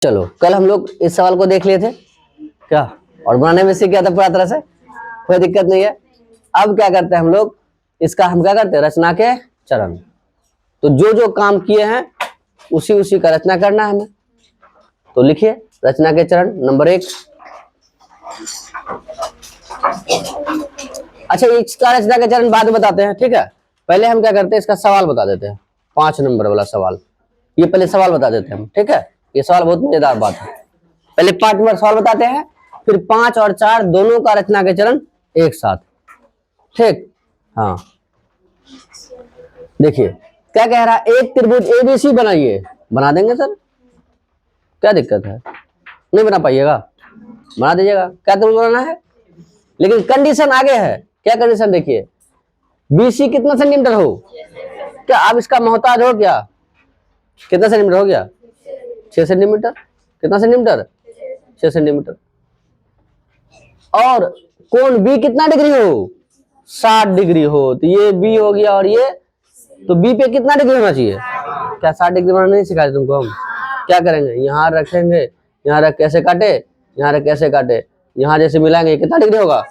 चलो कल हम लोग इस सवाल को देख लिए थे क्या, और बनाने में सीख गया था पूरा तरह से, कोई दिक्कत नहीं है। अब क्या करते हैं हम लोग, इसका हम क्या करते हैं, रचना के चरण। तो जो जो काम किए हैं उसी उसी का रचना करना है हमें। तो लिखिए रचना के चरण नंबर 1। अच्छा, इसका रचना के चरण बाद में बताते हैं, ठीक है। पहले हम क्या करते हैं, इसका सवाल बता देते हैं, 5 नंबर वाला सवाल। ये पहले सवाल बता देते हैं हम, ठीक है। ये सवाल बहुत मजेदार बात है। पहले 5 नंबर सवाल बताते हैं, फिर 5 और 4 दोनों का रचना के चरण एक साथ, ठीक। हाँ देखिए क्या कह रहा है, एक त्रिभुज एबीसी बनाइए। बना देंगे सर, क्या दिक्कत है, नहीं बना पाइएगा, बना दीजिएगा। क्या त्रिभुज बनाना है, लेकिन कंडीशन आगे है। क्या कंडीशन देखिए, बीसी कितना सेंटीमीटर हो, क्या आप इसका मोहताज हो क्या, कितना सेंटीमीटर हो गया, 6 सेंटीमीटर। कितना सेंटीमीटर, 6 सेंटीमीटर। और कोण बी कितना डिग्री हो, 60 डिग्री हो। तो ये बी हो गया, और ये तो बी पे कितना डिग्री होना चाहिए, क्या 60 डिग्री बनाना नहीं सिखाए तुमको हम। क्या करेंगे, यहाँ रखेंगे, यहाँ रख कैसे काटे, यहाँ रख कैसे काटे, यहाँ जैसे मिलाएंगे कितना डिग्री होगा,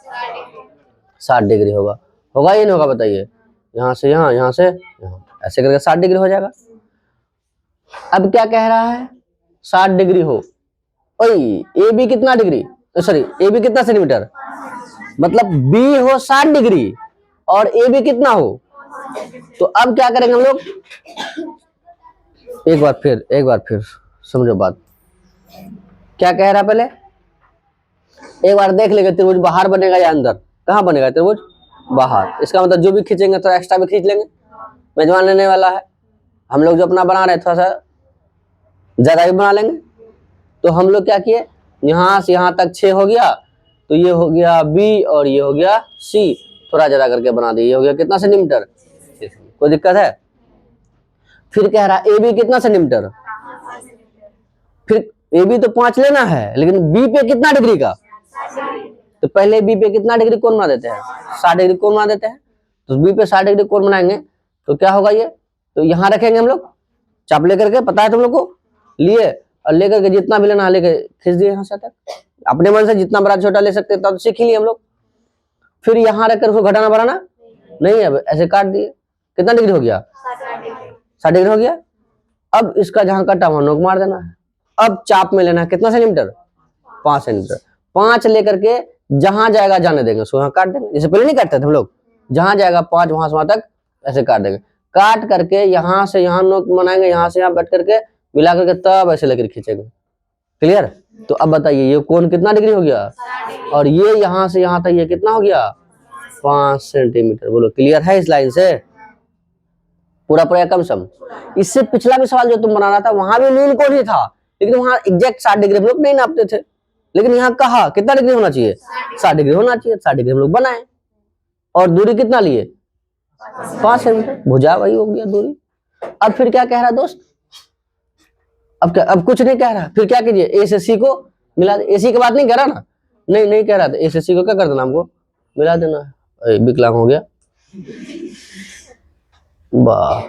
60 डिग्री होगा। होगा या नहीं होगा बताइए, यहाँ से यहाँ, यहाँ से यहाँ, ऐसे करके 60 डिग्री हो जाएगा। अब क्या कह रहा है, 60 डिग्री हो, ए बी कितना डिग्री, सॉरी ए बी कितना सेंटीमीटर, मतलब बी हो 60 डिग्री और ए बी कितना हो। तो अब क्या करेंगे हम लोग, एक बार फिर समझो बात। क्या कह रहा है, पहले एक बार देख लेंगे त्रिभुज बाहर बनेगा या अंदर। कहाँ बनेगा त्रिभुज, बाहर। इसका मतलब जो भी खींचेंगे थोड़ा एक्स्ट्रा भी खींच लेंगे, मेजबान लेने वाला है। हम लोग जो अपना बना रहे हैं थोड़ा सा ज्यादा भी बना लेंगे। तो हम लोग क्या किए, यहाँ से यहाँ तक 6 हो गया, तो ये हो गया बी और ये हो गया सी, थोड़ा ज्यादा करके बना दिए। ये हो गया कितना सेंटीमीटर, कोई दिक्कत है। फिर कह रहा ए बी कितना सेंटीमीटर, फिर ए बी तो 5 लेना है, लेकिन बी पे कितना डिग्री का, तो पहले बी पे कितना डिग्री कोण बना देते हैं, 60 डिग्री कोण बना देते हैं। तो बी पे 60 डिग्री कोण बनाएंगे तो क्या होगा ये, तो यहाँ रखेंगे हम लोग चाप लेकर के, पता है तुम लोग को, लिए और लेकर के जितना भी लेना लेके खींच दिए यहाँ से तक। अपने मन से जितना बड़ा छोटा ले सकते तब सीख ही लिए हम लोग। फिर यहाँ रखकर उसको घटाना बढ़ाना नहीं है, ऐसे काट दिए। कितना डिग्री हो गया, 60 डिग्री हो गया। अब इसका जहां कटा वहां नोक मार देना है। अब चाप में लेना है कितना सेंटीमीटर, 5 सेंटीमीटर। 5 लेकर के जहां जाएगा जाने देंगे, उसको यहाँ काट देंगे। जैसे पहले नहीं काटते थे हम लोग, जहां जाएगा 5 वहां से वहां तक ऐसे काट देंगे। काट करके यहाँ से यहाँ नोक बनाएंगे, यहाँ से यहाँ बैठ करके मिला करके तब ऐसे लेकर खींचेंगे। क्लियर। तो अब बताइए ये कोण कितना डिग्री हो गया, और ये यहाँ से यहाँ तक ये कितना हो गया, 5 सेंटीमीटर। बोलो क्लियर है इस लाइन से, पूरा पूरा कम सम। इससे पिछला भी सवाल जो तुम बनाना था वहां भी न्यून कोण ही था, लेकिन वहां एग्जैक्ट 60 डिग्री हम लोग नहीं नापते थे, लेकिन यहाँ कहा कितना डिग्री होना चाहिए, 60 डिग्री होना चाहिए। 60 डिग्री हम लोग बनाए, और दूरी कितना लिए, 5 सेंटीमीटर। भुजा वही हो गया दूरी। अब फिर क्या कह रहा दोस्त, अब क्या, अब कुछ नहीं कह रहा। फिर क्या कीजिए, ए से सी को मिला दे। ए सी की बात नहीं कह रहा ना, नहीं कह रहा था। ए से सी को क्या कर देना, हमको मिला देना है। विकलांग हो गया, वाह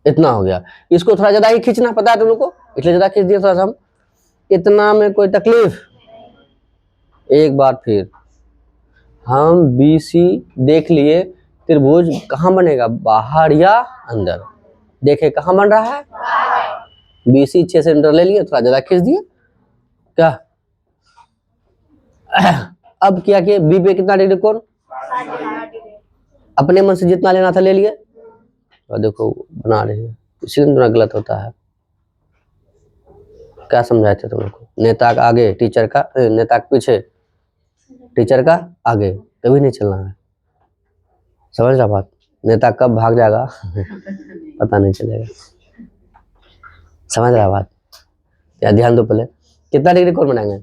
इतना हो गया। इसको थोड़ा ज्यादा ही खींचना, पता है तुम लोग को, इसलिए ज्यादा खींच दिया थोड़ा सा हम। इतना में कोई तकलीफ। एक बार फिर हम बी सी देख लिए, त्रिभुज कहाँ बनेगा, बाहर या अंदर। देखे कहाँ बन रहा है, बीसी 6 सेंटीमीटर ले लिए, थोड़ा ज्यादा खींच दिए क्या। अब क्या किए, बी पे कितना डिग्री कोण, अपने मन से जितना लेना था ले लिए। और देखो बना रहे हैं, इसलिए थोड़ा गलत होता है। क्या समझाए थे तुम लोग को, नेता का आगे टीचर का, नेता के पीछे टीचर का आगे, कभी नहीं चलना है। समझ रहा बात, नेता कब भाग जाएगा पता नहीं चलेगा। समझ रहा बात, या ध्यान दो। पहले कितना डिग्री कोण बनाएंगे,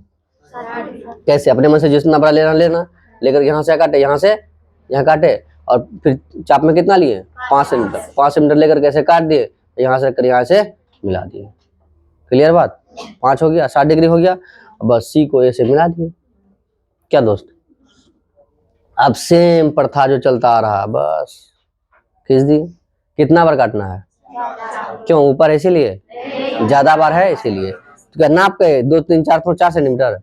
कैसे, अपने मन से जितना बड़ा लेना लेकर यहाँ से काटे, यहाँ से यहाँ काटे, और फिर चाप में कितना लिए, 5 सेंटीमीटर। 5 सेंटीमीटर लेकर कैसे काट दिए, यहाँ से कर यहाँ से मिला दिए। क्लियर बात, 5 हो गया, 60 डिग्री हो गया। बस सी को ए से मिला दिए। क्या दोस्त, अब सेम प्रथा जो चलता आ रहा, बस खींच दिए। कितना बार काटना है, क्यों, ऊपर इसीलिए ज्यादा बार है इसीलिए। तो क्या नाप के 2 3 4 4 सेंटीमीटर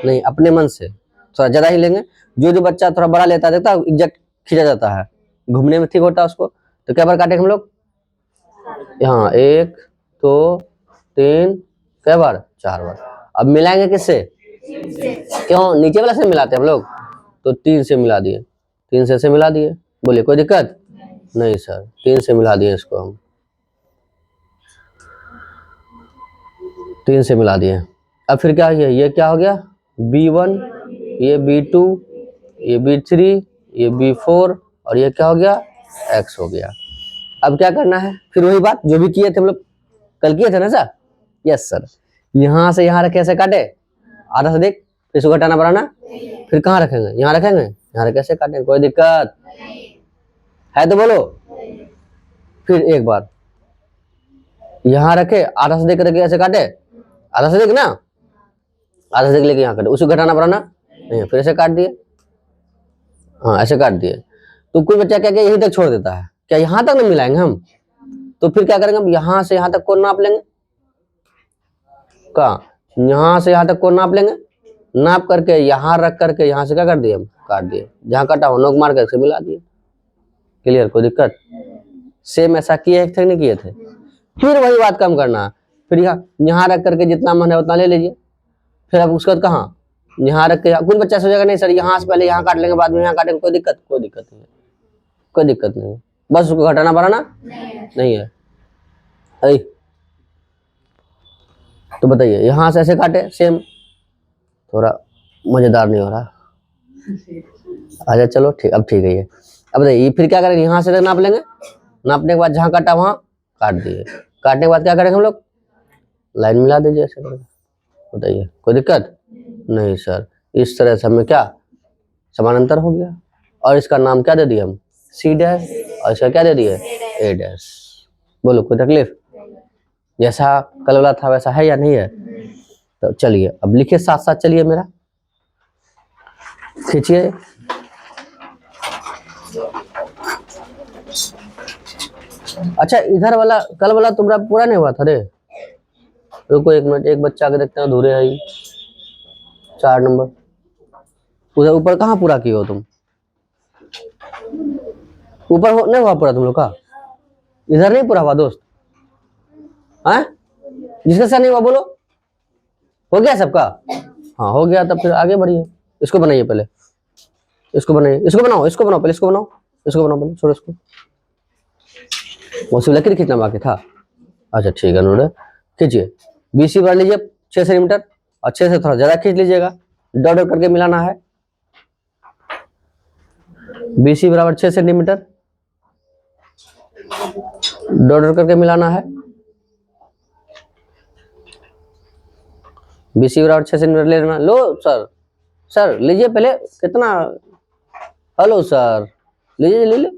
नहीं, अपने मन से थोड़ा ज्यादा ही लेंगे। जो बच्चा थोड़ा बड़ा लेता है एग्जैक्ट खींचा जाता है, घूमने में ठीक होता है उसको। तो क्या बार काटेंगे हम लोग? यहाँ 1 2 3 कै बार? 4 बार। अब मिलाएंगे किससे? क्यों नीचे वाला से मिलाते हैं हम लोग? तो 3 से मिला दिए, 3 से ऐसे मिला दिए। बोलिए कोई दिक्कत नहीं सर, 3 से मिला दिए इसको हम, 3 से मिला दिए। अब फिर क्या है, ये क्या हो गया? B1, ये B2, ये B3, ये B4 और ये क्या हो गया? X हो गया। अब क्या करना है? फिर वही बात जो भी किए थे हम लोग, कल किए थे ना सर? Yes sir. यहाँ से यहाँ रखे, ऐसे काटे, आधा से देख, इसको घटाना बढ़ाना, फिर कहाँ रखेंगे? यहाँ रखेंगे, यहाँ रखे ऐसे काटेंगे, कोई दिक्कत है तो बोलो। फिर एक बार यहाँ रखे, आधा से देख रखे ऐसे काटे, आधा से देख ना, आधा से देख लेके यहाँ काटे, उसको घटाना बढ़ाना नहीं, फिर ऐसे काट दिए, हाँ ऐसे काट दिए। तो कोई बच्चा क्या क्या यहीं तक छोड़ देता है, क्या यहाँ तक नहीं मिलाएंगे हम? तो फिर क्या करेंगे हम? यहाँ से यहाँ तक को नाप लेंगे, कहाँ? यहाँ से यहाँ तक को नाप लेंगे, नाप करके यहाँ रख करके यहाँ से क्या कर दिए हम? काट दिए, जहाँ काटा हो नोक मार करके मिला दिए। क्लियर? कोई दिक्कत? सेम ऐसा किए थे नहीं किए थे? फिर वही बात कम करना, फिर यहाँ रख करके जितना मन है उतना ले लीजिए। फिर अब उसके बाद कहाँ? यहाँ रख के, कुछ बच्चा सोचेगा नहीं सर यहाँ से पहले यहाँ काट लेंगे बाद में यहाँ काटेंगे, कोई दिक्कत नहीं है, कोई दिक्कत नहीं है, बस उसको घटाना बढ़ाना नहीं है। अरे तो बताइए, यहाँ से ऐसे काटे सेम, थोड़ा मजेदार नहीं हो रहा? अच्छा चलो ठीक, अब ठीक है ये। अब बताइए फिर क्या करेंगे? यहाँ से नाप लेंगे, नापने के बाद जहाँ काटा वहाँ काट दिए, काटने के बाद क्या करेंगे हम लोग? लाइन मिला दीजिए ऐसे करके। बताइए कोई दिक्कत नहीं सर? इस तरह से हमें क्या समानांतर हो गया, और इसका नाम क्या दे दिया हम? C डैश, और इसका क्या दे दिए? A dash. बोलो कोई तकलीफ? जैसा कल वाला था वैसा है या नहीं है? तो चलिए अब लिखिए साथ साथ, चलिए मेरा खींचिए। अच्छा इधर वाला कल वाला तुम्हारा पूरा नहीं हुआ था रे? रुको एक मिनट, एक बच्चा के देखते हैं अधूरे है 4 नंबर, उधर ऊपर कहाँ पूरा किए हो तुम? ऊपर नहीं हुआ पूरा तुम लोग का? इधर नहीं पूरा हुआ दोस्त? हैं? जिसका सर नहीं हुआ बोलो, हो गया सबका? हाँ हो गया, तब फिर आगे बढ़िए। इसको बनाइए पहले, इसको बनाइए, इसको बनाओ, इसको बनाओ पहले, इसको बनाओ, इसको बनाओ पहले, छोड़ो इसको। वो सिर्फ लकीर खींचना बाकी था? अच्छा ठीक है नोट, खींचिए। BC बढ़ लीजिए 6 सेंटीमीटर, और 6 से थोड़ा ज्यादा खींच लीजिएगा, डॉट डॉट करके मिलाना है। BC बराबर 6 सेंटीमीटर, डॉट डॉट करके मिलाना है। BC बराबर 6 सेंटीमीटर ले लेना। लो सर, सर लीजिए पहले, कितना? हेलो सर लीजिए, ले ले,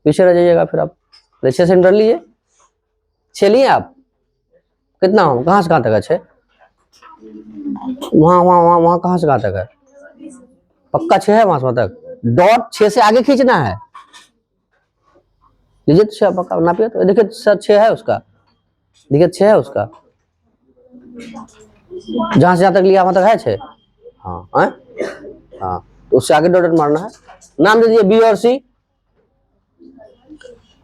पीछे रह जाइएगा फिर आप। 6 सेंटीमीटर लीजिए, 6 लिए आप? कितना हो, कहाँ से कहाँ तक है 6? वहाँ वहाँ वहाँ वहाँ कहाँ से कहाँ तक है? पक्का 6 है वहां से वहां तक? डॉट 6 से आगे खींचना है। लीजिए तो 6 पक्का नापिए, तो देखिए सर 6 है उसका, देखिए 6 है उसका, जहां से जहां तक लिया वहां तक है 6। हाँ है? हाँ तो उससे आगे डॉट मारना है। नाम दे दिए B और C,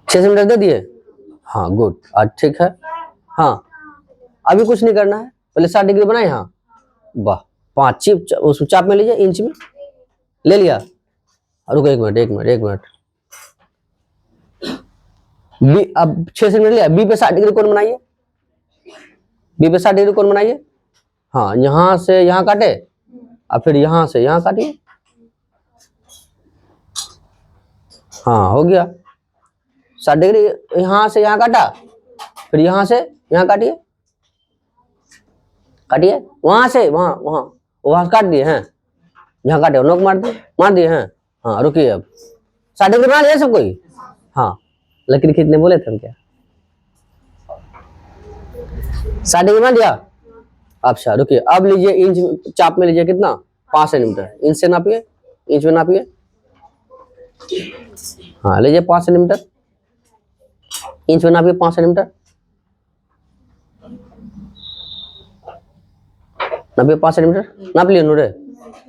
6 सेंटीमीटर दे दिए। हाँ गुड, आज ठीक है। हाँ अभी कुछ नहीं करना है, पहले 60 डिग्री बनाए। हाँ वाह, 5 चिप उस चाप में लीजिए, इंच में ले लिया। रुको एक मिनट, एक मिनट, एक मिनट। B अब 6 सेंटीमीटर लिया, B पे 60 डिग्री कोण बनाइए, B पे 60 डिग्री कोण बनाइए। हाँ यहाँ से यहाँ काटे, और फिर यहाँ से यहाँ काटिए। हाँ हो गया, 60 डिग्री यहाँ से यहाँ काटा, फिर यहाँ से यहाँ काटिए, काटिए, वहां से वहां वहां वहां काट दिए हैं, यहाँ काटे नोक मार दिए हैं। हाँ रुकिए, अब 60 डिग्री बना लिया सब कोई? हाँ लकीर खींचने बोले थे हम क्या? 60 डिग्री बना दिया? अच्छा रुकिए, अब लीजिए इंच चाप में लीजिए, कितना? 5 सेंटीमीटर, इंच से नापिए, इंच में नापिए। हाँ लीजिए 5 सेंटीमीटर, इंच में नापिए 5 सेंटीमीटर। 90 5 सेंटीमीटर नाप लिया नूरे।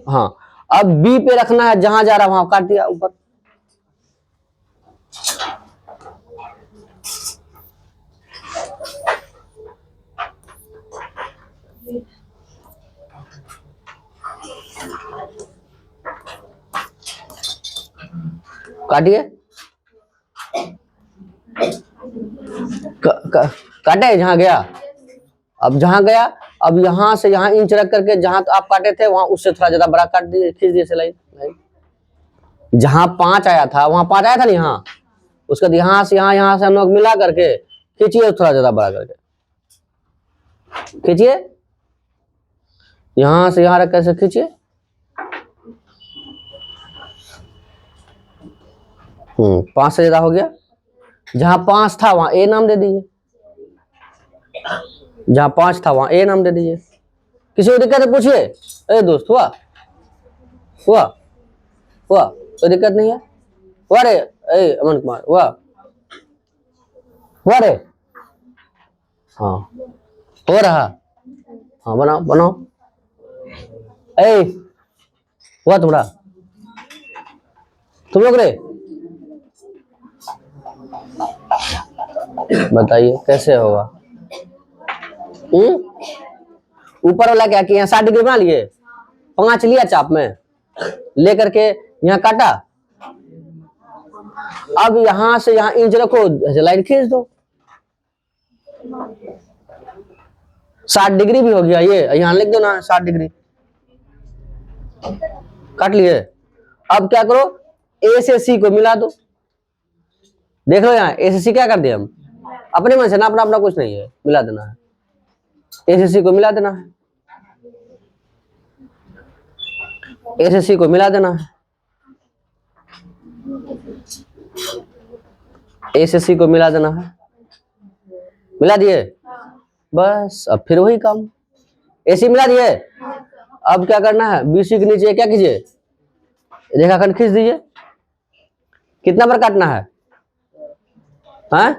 हाँ, अब बी पे रखना है, जहां जा रहा वहां काट दिया ऊपर। काटिए, काटे जहां गया। अब जहां गया, अब यहां से यहां इंच रख करके जहां आप काटे थे वहां उससे थोड़ा ज्यादा बड़ा काट दिए, खींच दिए सिलाई। जहां 5 आया था वहां 5 आया था ना यहाँ, उसके बाद यहां से यहां से हम लोग मिला करके खींचिए, थोड़ा ज्यादा बड़ा करके खींचिए, यहां से यहां रख कैसे खींचिए। 5 से ज्यादा हो गया। जहां 5 था वहां ए नाम दे दीजिए, जहां 5 था वहां ए नाम दे दीजिए। किसी को दिक्कत है पूछिए। अरे दोस्त हुआ हुआ हुआ, कोई दिक्कत नहीं है। हुआ रे, अमन कुमार हुआ हुआ रे। हाँ हो रहा, हाँ बनाओ बनाओ। हुआ तुम्हारा, तुम लोग रे बताइए कैसे होगा। ऊपर वाला क्या किया, 60 डिग्री बना लिए, 5 लिया चाप में लेकर के यहाँ काटा। अब यहां से यहां इंच रखो, लाइन खींच दो। 60 डिग्री भी हो गया, ये यहां लिख दो ना 60 डिग्री, काट लिए। अब क्या करो, ए से सी को मिला दो। देख लो यहाँ ए से सी क्या कर दिया हम, अपने मन से ना, अपना अपना कुछ नहीं है, मिला देना है। ए से सी को मिला देना है, ए से सी को मिला देना है, ए से सी को मिला देना है। मिला दिए, बस अब फिर वही काम, ए सी मिला दिए। अब क्या करना है, बीसी के नीचे क्या कीजिए, रेखाखंड खींच दीजिए। कितना बार काटना है, हैं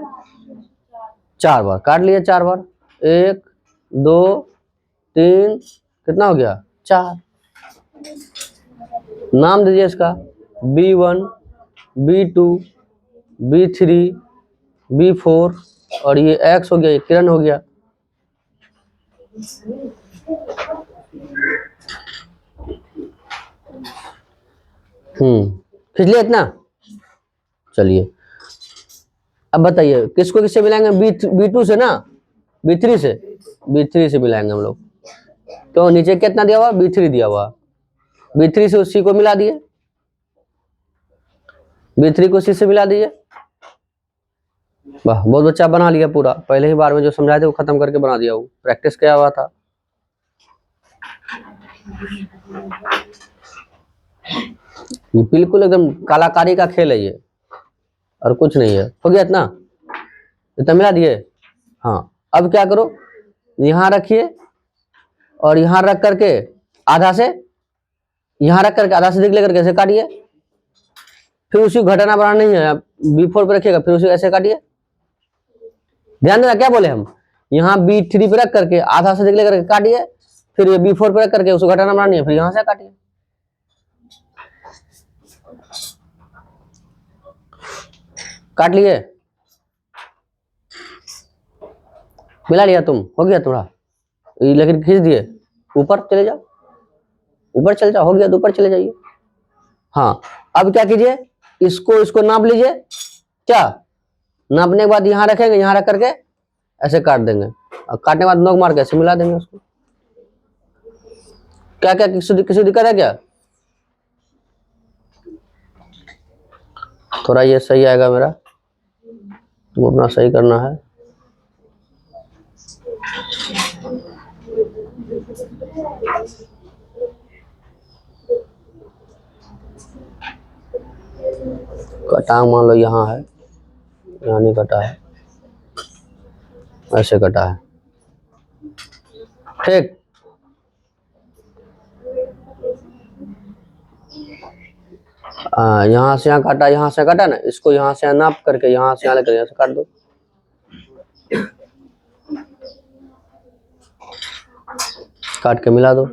4 बार काट लिए, 4 बार, 1 2 3, कितना हो गया 4। नाम दीजिए इसका B1 B2 B3 B4, और ये X हो गया, ये किरण हो गया। खींच लिया इतना। चलिए अब बताइए किसको किससे मिलाएंगे, B2 से ना, B3 से मिलाएंगे हम लोग। तो नीचे कितना दिया हुआ, B3 दिया हुआ, B3 से उसी को मिला दिए, B3 को सी से मिला दीजिए। वाह, बहुत बच्चा बना लिया पूरा, पहले ही बार में जो समझाए थे वो खत्म करके बना दिया, वो प्रैक्टिस किया हुआ था। ये बिल्कुल एकदम कलाकारी का खेल है ये, और कुछ नहीं है। हो गया इतना, इतना मिला दिए। हाँ, अब क्या करो, यहां रखिए और यहां रख करके आधा से, यहां रख करके आधा से दिख लेकर कैसे काटिए। फिर उसी घटाना बढ़ाना नहीं है, B4 पे रखिएगा, फिर उसी ऐसे काटिए। ध्यान देना क्या बोले हम, यहाँ B3 पे रख करके आधा से दिख लेकर काटिए, फिर ये B4 पे रख करके उसको घटाना बढ़ाना नहीं है, फिर यहां से काटिए। काट लिए, मिला लिया तुम, हो गया तुम्हारा, लेकिन खींच दिए, ऊपर चले जाओ, ऊपर चले जाओ, हो गया तो ऊपर चले जाइए। हाँ, अब क्या कीजिए, इसको नाप लीजिए। क्या नापने के बाद यहां रखेंगे, यहां रख करके ऐसे काट देंगे, और काटने के बाद नोक मार के ऐसे मिला देंगे उसको। क्या क्या किसी दिक्कत है क्या, थोड़ा ये सही आएगा मेरा, तुम अपना सही करना है। कटांग मान लो यहाँ है, यहाँ नहीं कटा है, ऐसे कटा है, ठीक। यहाँ से यहाँ काटा, यहाँ से काटा ना, इसको यहाँ से नाप करके यहाँ से यहाँ लेकर यहाँ से काट दो। काट के मिला दो।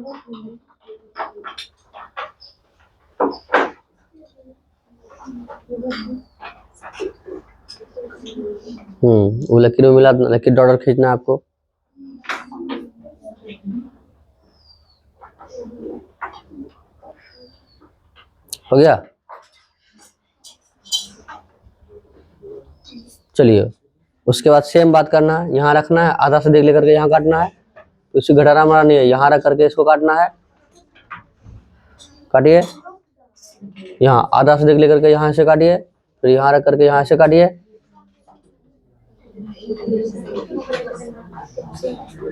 वो लकीर में मिला, लकीर डॉट खींचना है आपको। हो गया। चलिए उसके बाद सेम बात करना है, यहाँ रखना है, आधा से देख लेकर के यहाँ काटना है, तो इससे घटाना हमारा नहीं है, यहाँ रख करके इसको काटना है। काटिए, यहाँ आधा से देख लेकर के यहाँ से काटिए, फिर यहाँ रख करके यहाँ से काटिए,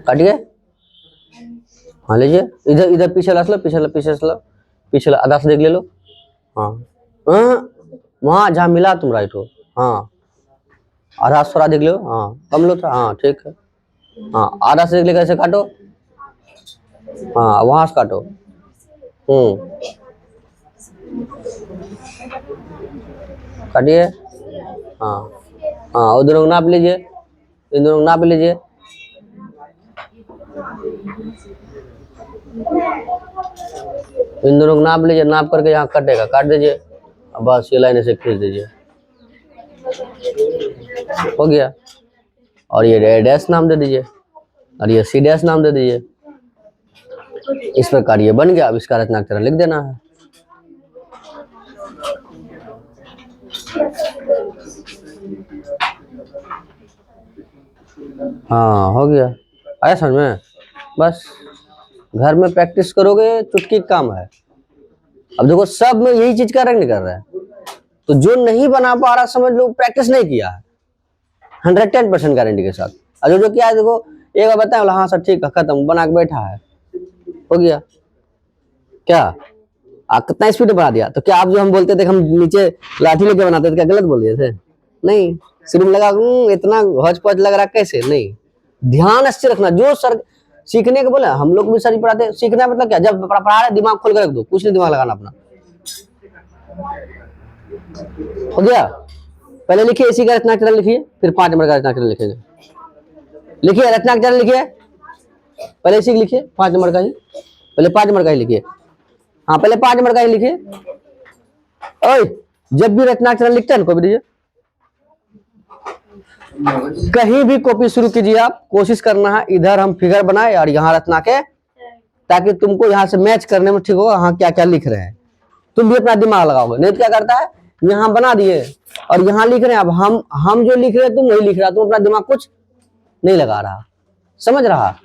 काटिए। हाँ लीजिए, इधर इधर पीछे ला लो, पीछे आधा से देख ले लो। हाँ वहाँ जहाँ मिला तुम राइट हो, हाँ आधा थोड़ा देख लो, हाँ कम लो था, हाँ ठीक है। हाँ आधा से देख लेकर ऐसे काटो, हाँ वहाँ से काटो। काटिए। हाँ हाँ, और दोनों को नाप लीजिए, इन दोनों को नाप लीजिए। इन दोनों को नाप लीजिए, नाप करके यहाँ कटेगा, काट दीजिए। अब बस ये लाइन से खींच दीजिए, हो गया। और ये डैश नाम दे दीजिए, और ये सी डैश नाम दे दीजिए। इस प्रकार ये बन गया। अब इसका रचनाक्षर लिख देना है। हाँ हो गया, आया समझ में। बस घर में प्रैक्टिस करोगे, चुटकी काम है। अब देखो सब में यही चीज का रंग निकल रहा है, तो जो नहीं बना पा रहा समझ लो प्रैक्टिस नहीं किया है। 110% गारंटी के साथ। और जो क्या है देखो, एक बार बताया, हाँ सर ठीक है, खत्म, बना के बैठा है, हो गया। क्या आप कितना स्पीड बना दिया? तो क्या आप जो हम बोलते थे हम नीचे लाठी लेके बनाते थे, क्या गलत बोल दिए थे? नहीं, शुरू में लगा इतना हौच पौच लग रहा, कैसे? नहीं, ध्यान से रखना। जो सर सीखने के बोले, हम लोग भी सर पढ़ाते, सीखना मतलब क्या, जब पढ़ा रहे दिमाग खोल कर रख दो, कुछ नहीं दिमाग लगाना अपना, हो गया। पहले लिखिए इसी का रचनाक्षर लिखिए, फिर 5 नंबर का रचनाक्षर लिखेंगे। लिखिए रचनाक्षर लिखिए, पहले इसी लिखिए 5 नंबर का ही, पहले 5 नंबर का ही लिखिए। हाँ पहले 5 नंबर का ही लिखिए। ओए जब भी रचनाक्षर लिखते हैं ना, कॉपी दीजिए, कहीं भी कॉपी शुरू कीजिए, आप कोशिश करना है इधर हम फिगर बनाए और यहाँ रचना के, ताकि तुमको यहाँ से मैच करने में ठीक होगा, हाँ क्या क्या लिख रहे हैं, तुम भी अपना दिमाग लगाओगे। नहीं तो क्या करता है, यहाँ बना दिए और यहाँ लिख रहे हैं, अब हम जो लिख रहे हैं तुम वही लिख रहा, तुम अपना दिमाग कुछ नहीं लगा रहा, समझ रहा।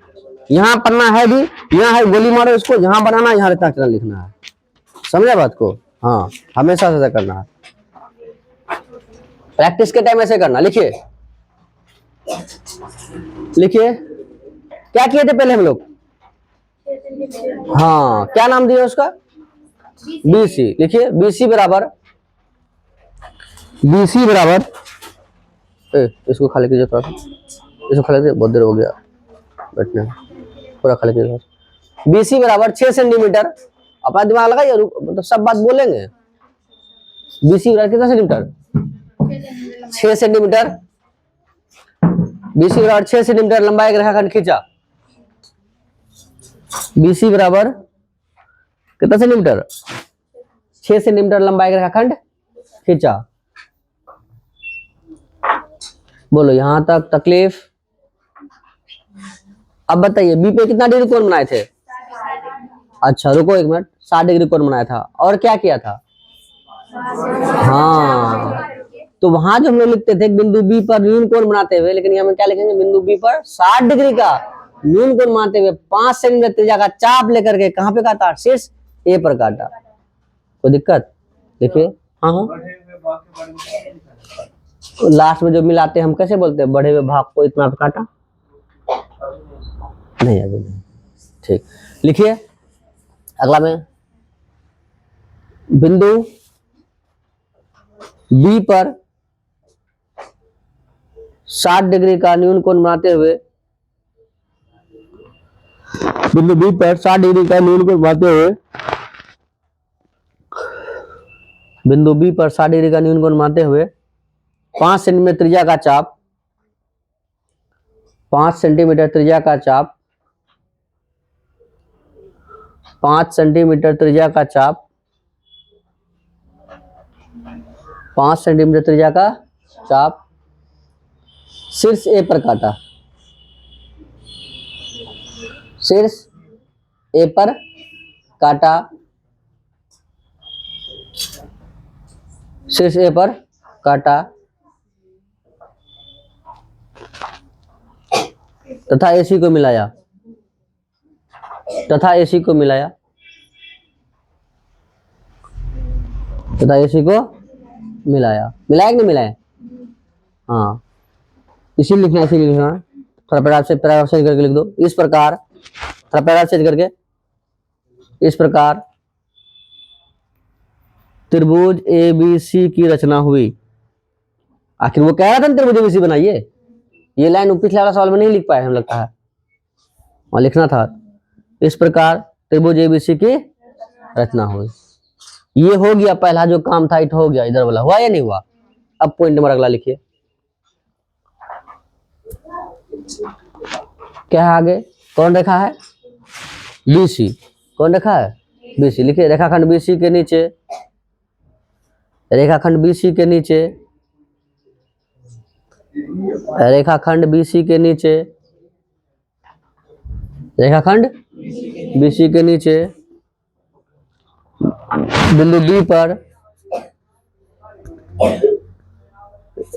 यहाँ पढ़ना है भी, यहाँ है गोली मारो इसको, यहाँ बनाना, यहाँ रचनाक्षर लिखना है, समझा बात को। हाँ हमेशा ऐसा करना है, प्रैक्टिस के टाइम ऐसे करना। लिखिए लिखिए, क्या किए थे पहले हम लोग? हाँ क्या नाम दिया उसका? BC। लिखिए BC बराबर, इसको खाली कीजिए थोड़ा सा, इसको खाली कीजिए, बहुत देर हो गया बैठने, पूरा खाली कीजिए। BC बराबर 6 सेंटीमीटर, अपना दिमाग लगाइए, मतलब सब बात बोलेंगे। BC बराबर कितना सेंटीमीटर? 6 सेंटीमीटर। BC बराबर 6 सेंटीमीटर लंबाई का रेखाखंड खींचा। BC बराबर कितना सेंटीमीटर? 6 सेंटीमीटर लंबाई का रेखाखंड खींचा। बोलो यहां तक तकलीफ? अब बताइए बी पे कितना डिग्री कोण बनाए थे? अच्छा रुको एक मिनट, 60 डिग्री कोण बनाया था, और क्या किया था? हाँ तो वहां जो हम लोग लिखते थे बिंदु बी पर न्यून कोण बनाते हुए, लेकिन यहाँ में क्या लिखेंगे, बिंदु बी पर 60 डिग्री का न्यून कोण बनाते हुए 5 सेंटीमीटर त्रिज्या का चाप लेकर के कहाँ पे काटा? शीर्ष ए पर काटा। कोई दिक्कत? देखिए हाँ हाँ, लास्ट में जो मिलाते हैं हम कैसे बोलते हैं, बढ़े हुए भाग को इतना काटा, नहीं अभी नहीं, ठीक। लिखिए अगला में, बिंदु बी पर 60 डिग्री का न्यून कोण बनाते हुए, बिंदु बी पर 60 डिग्री का न्यून कोण बनाते हुए, बिंदु बी पर 60 डिग्री का न्यून कोण बनाते हुए 5 सेंटीमीटर त्रिज्या का चाप, 5 सेंटीमीटर त्रिज्या का चाप 5 सेंटीमीटर त्रिज्या का चाप, 5 सेंटीमीटर त्रिज्या का चाप शीर्ष ए पर काटा, शीर्ष ए पर काटा, शीर्ष ए पर काटा तथा एसी को मिलाया, तथा एसी को मिलाया, तथा एसी को मिलाया, मिलाया कि नहीं मिलाया? हाँ, इसी लिखना, इसी लिखना, थोड़ा पैराग्राफ चेंज करके लिख दो। इस प्रकार, थोड़ा पैराग्राफ चेंज करके, इस प्रकार त्रिभुज एबीसी की रचना हुई। आखिर वो कह रहा था ना त्रिभुज एबीसी बनाइए, ये लाइन पिछले वाला सवाल में नहीं लिख पाए हम, लगता है वहां लिखना था। इस प्रकार त्रिभुज एबीसी की रचना हुई। ये हो गया पहला जो काम था, इट हो गया, इधर वाला हुआ या नहीं हुआ? अब पॉइंट नंबर अगला लिखिए, क्या है आगे? कौन रेखा है? बीसी। कौन रेखा है? बीसी। लिखिए, रेखाखंड बीसी के नीचे, रेखाखंड बीसी के नीचे, रेखाखंड बीसी के नीचे, रेखाखंड बीसी के नीचे बिंदु बी पर,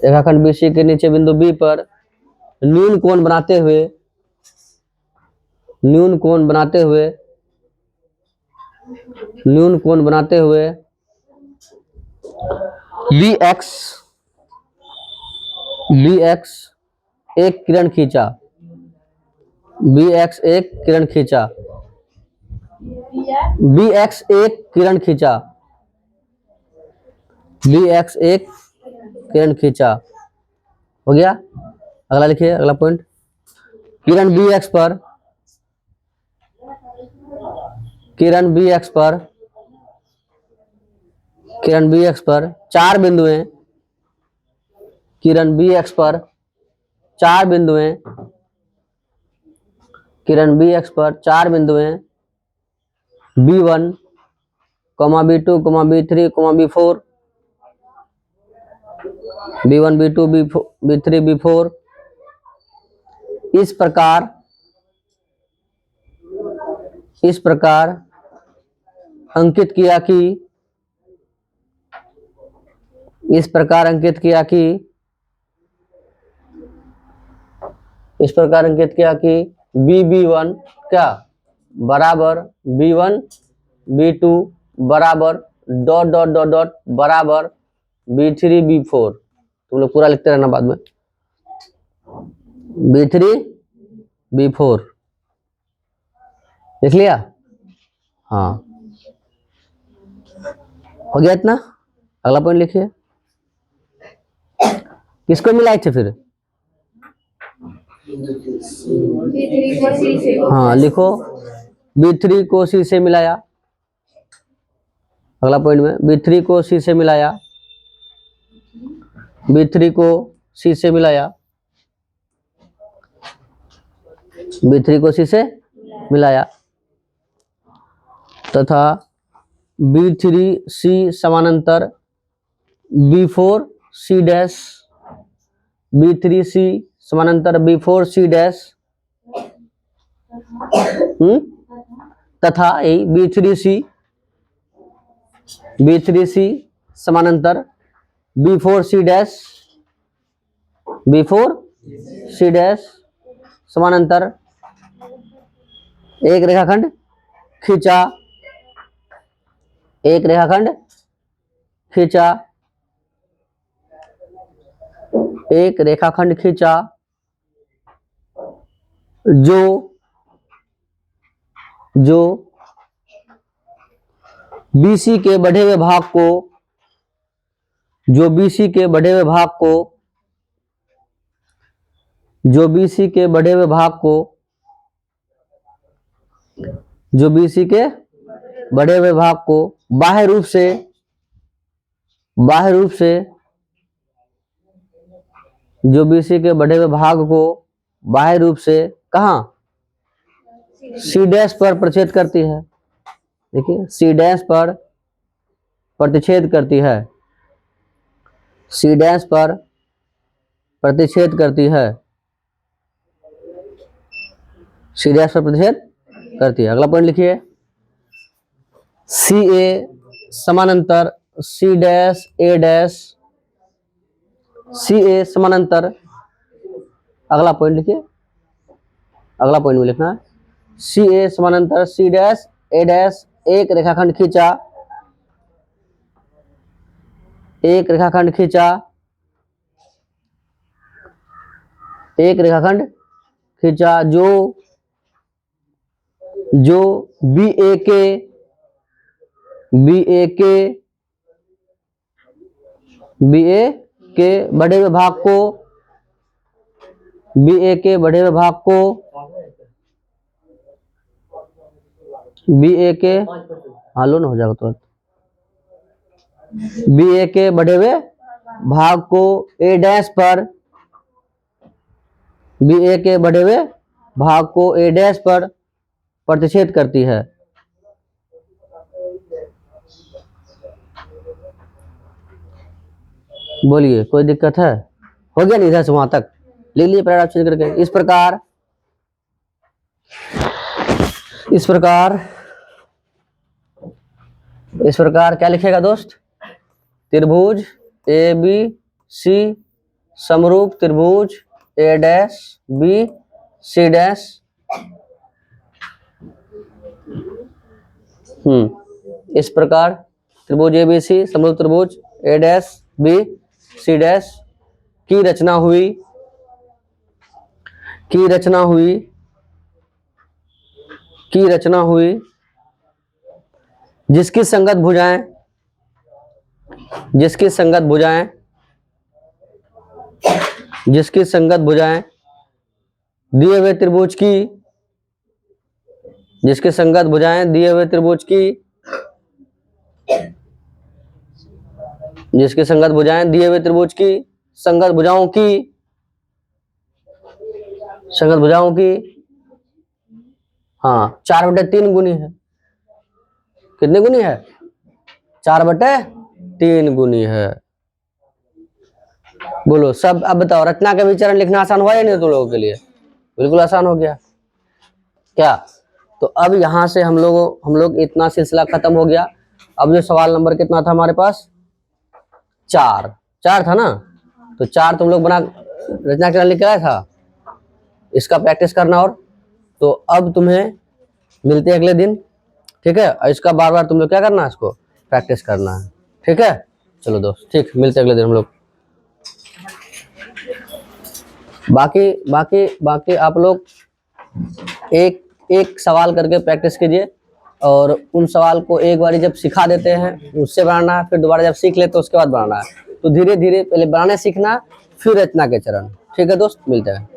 रेखाखंड बीसी के नीचे बिंदु बी पर न्यून कोण बनाते हुए, न्यून कोण बनाते हुए, न्यून कोण बनाते हुए Vx एक किरण खींचा, Vx एक किरण खींचा, Vx एक किरण खींचा, Vx एक किरण खींचा। हो गया? अगला लिखिए, अगला पॉइंट, किरण Vx पर, किरण Vx पर, किरण Vx पर चार बिंदुएं, किरण Vx पर चार बिंदुएं, किरण Vx पर चार बिंदुएं B1, B2, B3, B4, B1, B2, B3, B4 इस प्रकार अंकित किया कि, इस प्रकार अंकित किया कि, इस प्रकार अंकित किया कि BB1 क्या बराबर B1, B2 बराबर डॉट डॉट डॉट डॉट बराबर B3, B4। तुम लोग पूरा लिखते रहना बाद में, B3, B4 लिख लिया? हाँ, हो गया इतना। अगला पॉइंट लिखिए, किसको मिलाए थे फिर? हाँ लिखो, B3 को C से मिलाया। अगला पॉइंट में B3 को C से मिलाया, B3 को C से मिलाया, B3 को C से मिलाया तथा B3C समानांतर B4C डैश, B3C समानांतर B4C डैश तथा B3C समानांतर B4C डैश, B4C डैश समानांतर एक रेखाखंड खींचा, एक रेखाखंड खींचा, एक रेखाखंड खींचा जो BC के बढ़े हुए भाग को, जो BC के बढ़े हुए भाग को, जो BC के बढ़े हुए भाग को, जो BC के बढ़े हुए भाग को बाह्य रूप से, बाह्य रूप से, जो BC के बढ़े हुए भाग को बाह्य रूप से कहाँ C डैश पर प्रक्षेद करती है, देखिए सी डैश पर प्रतिच्छेद करती है, सी डैश पर प्रतिच्छेद करती है, सी डैश पर प्रतिच्छेद करती है। अगला पॉइंट लिखिए, सी ए समानांतर सी डैश ए डैश, सी ए समानांतर, अगला पॉइंट लिखिए, अगला पॉइंट में लिखना है सी ए समानांतर सी डैश ए डैश एक रेखाखंड खींचा, एक रेखाखंड खींचा, एक रेखाखंड खींचा जो बी ए के बढ़े हुए भाग को, बी ए के बढ़े हुए भाग को, बी ए के, हाँ लो ना हो जाएगा तुरंत, बी ए के बढ़े हुए भाग को ए डैश पर, बी ए के बढ़े हुए भाग को ए डैश पर प्रतिच्छेद करती है। बोलिए कोई दिक्कत है? हो गया नहीं इधर से वहां तक? लिख लीजिए पैराग्राफ चेंज करके। इस प्रकार क्या लिखेगा दोस्त? त्रिभुज ए बी सी समरूप त्रिभुज ए डैश बी सी डैश, इस प्रकार त्रिभुज ए बी सी समरूप त्रिभुज ए डैश बी सी डैश की रचना हुई, जिसकी संगत भुजाएं दिए हुए त्रिभुज की, जिसकी संगत भुजाएं दिए हुए त्रिभुज की, जिसकी संगत भुजाएं दिए हुए त्रिभुज की संगत भुजाओं की, हाँ 4/3 गुनी है। कितने गुनी है? 4/3 गुनी है। बोलो सब। अब बताओ रचना के विचरण लिखना आसान हुआ या नहीं तुम लोगों के लिए? बिल्कुल आसान हो गया क्या? तो अब यहां से हम लोग इतना सिलसिला खत्म हो गया। अब जो सवाल नंबर कितना था हमारे पास? 4 था ना। तो 4 तुम लोग बना रचना के लिख के आया था, इसका प्रैक्टिस करना। और तो अब तुम्हें मिलते हैं अगले दिन, ठीक है? और इसका बार बार तुम लोग क्या करना है, इसको प्रैक्टिस करना है, ठीक है? चलो दोस्त ठीक, मिलते हैं अगले दिन हम लोग। बाकी आप लोग एक सवाल करके प्रैक्टिस कीजिए, और उन सवाल को एक बार जब सिखा देते हैं उससे बनाना है, फिर दोबारा जब सीख लेते हैं उसके बाद बनाना है। तो धीरे धीरे पहले बनाने सीखना, फिर रचना के चरण। ठीक है दोस्त, मिलते हैं।